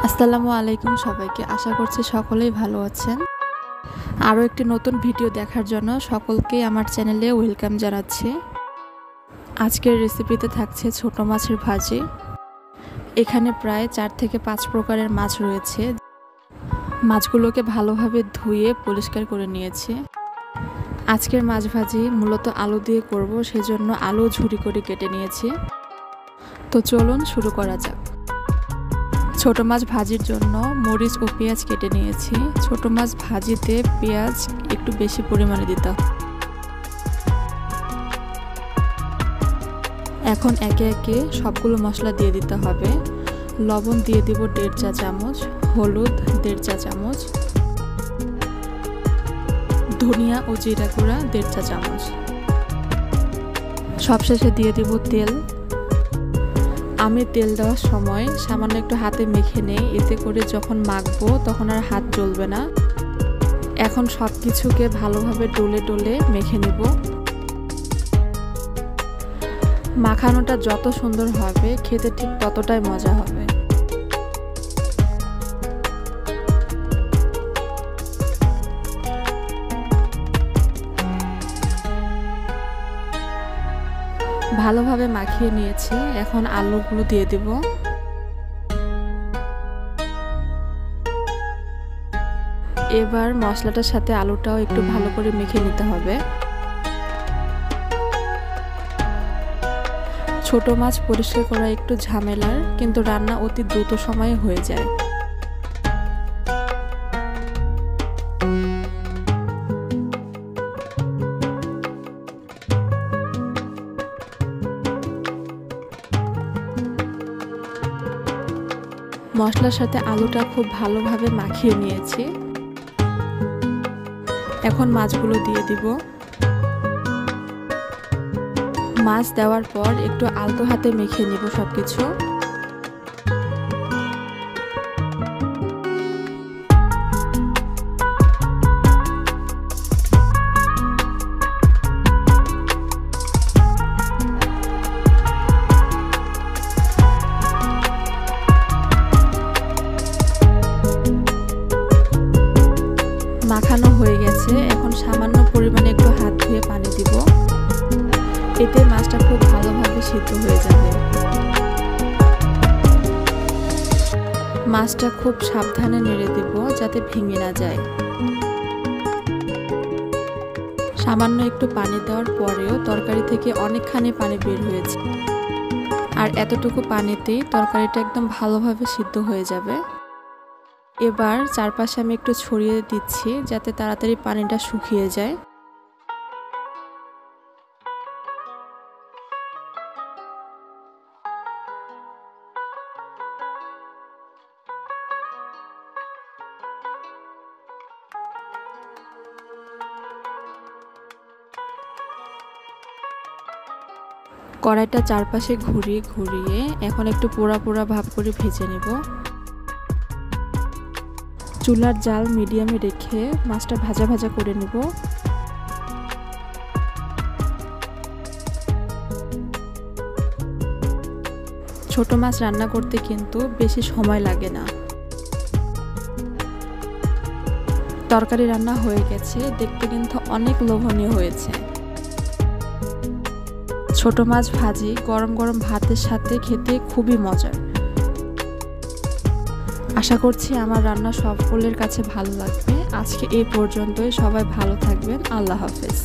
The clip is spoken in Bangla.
আসসালামু আলাইকুম সবাইকে। আশা করছি সকলেই ভালো আছেন। আরও একটি নতুন ভিডিও দেখার জন্য সকলকে আমার চ্যানেলে ওয়েলকাম জানাচ্ছি। আজকের রেসিপিতে থাকছে ছোট মাছের ভাজি। এখানে প্রায় 4 থেকে 5 প্রকারের মাছ রয়েছে। মাছগুলোকে ভালোভাবে ধুয়ে পরিষ্কার করে নিয়েছি। আজকের মাছ ভাজি মূলত আলু দিয়ে করব, সেজন্য আলু ঝুরি করে কেটে নিয়েছি। তো চলুন শুরু করা যাক। ছোট মাছ ভাজির জন্য মরিচ ও পেঁয়াজ কেটে নিয়েছি। ছোট মাছ ভাজিতে পেঁয়াজ একটু বেশি পরিমাণে দিতে হবে। এখন একে একে সবগুলো মশলা দিয়ে দিতে হবে। লবণ দিয়ে দিব 1.5 চা চামচ, হলুদ 1.5 চা চামচ, ধনিয়া ও জিরা গুঁড়া 1.5 চা চামচ। সবশেষে দিয়ে দিব তেল। আমি তেল দেওয়ার সময় সামান্য একটু হাতে মেখে নেই, এতে করে যখন মাখবো তখন আর হাত জ্বলবে না। এখন সব কিছুকে ভালোভাবে ডলে ডলে মেখে নেব। মাখানোটা যত সুন্দর হবে খেতে ঠিক ততটাই মজা হবে। ভালোভাবে মাখিয়ে নিয়েছি। এখন আলুগুলো দিয়ে দেব। এবার মশলাটার সাথে আলুটাও একটু ভালো করে মেখে নিতে হবে। ছোট মাছ পরিষ্কার করা একটু ঝামেলার, কিন্তু রান্না অতি দ্রুত সময়ে হয়ে যায়। মশলার সাথে আলুটা খুব ভালোভাবে মাখিয়ে নিয়েছি। এখন মাছগুলো দিয়ে দিব। মাছ দেওয়ার পর একটু আলতো হাতে মেখে নেব সবকিছু। মাখানো হয়ে গেছে। এখন সামান্য পরিমাণে একটু হাত ধুয়ে পানি দিব। এতে মাছটা খুব ভালোভাবে সিদ্ধ হয়ে যাবে। মাছটা খুব সাবধানে নেড়ে দেব যাতে ভেঙে না যায়। সামান্য একটু পানি দেওয়ার পরেও তরকারি থেকে অনেকখানি পানি বের হয়েছে। আর এতটুকু পানিতেই তরকারিটা একদম ভালোভাবে সিদ্ধ হয়ে যাবে। এবার চারপাশে আমি একটু ছড়িয়ে দিচ্ছি যাতে তাড়াতাড়ি পানিটা শুকিয়ে যায়। কড়াইটা চারপাশে ঘুরিয়ে ঘুরিয়ে এখন একটু পোড়া পোড়া ভাব করে ভেজে নেব। চুলার জাল মিডিয়ামে রেখে মাছটা ভাজা ভাজা করে নেব। ছোট মাছ রান্না করতে কিন্তু বেশি সময় লাগে না। তরকারি রান্না হয়ে গেছে, দেখতে কিন্তু অনেক লোভনীয় হয়েছে। ছোট মাছ ভাজি গরম গরম ভাতের সাথে খেতে খুবই মজার। আশা করছি আমার রান্না সকলের কাছে ভালো লাগবে। আজকে এই পর্যন্তই। সবাই ভালো থাকবেন। আল্লাহ হাফেজ।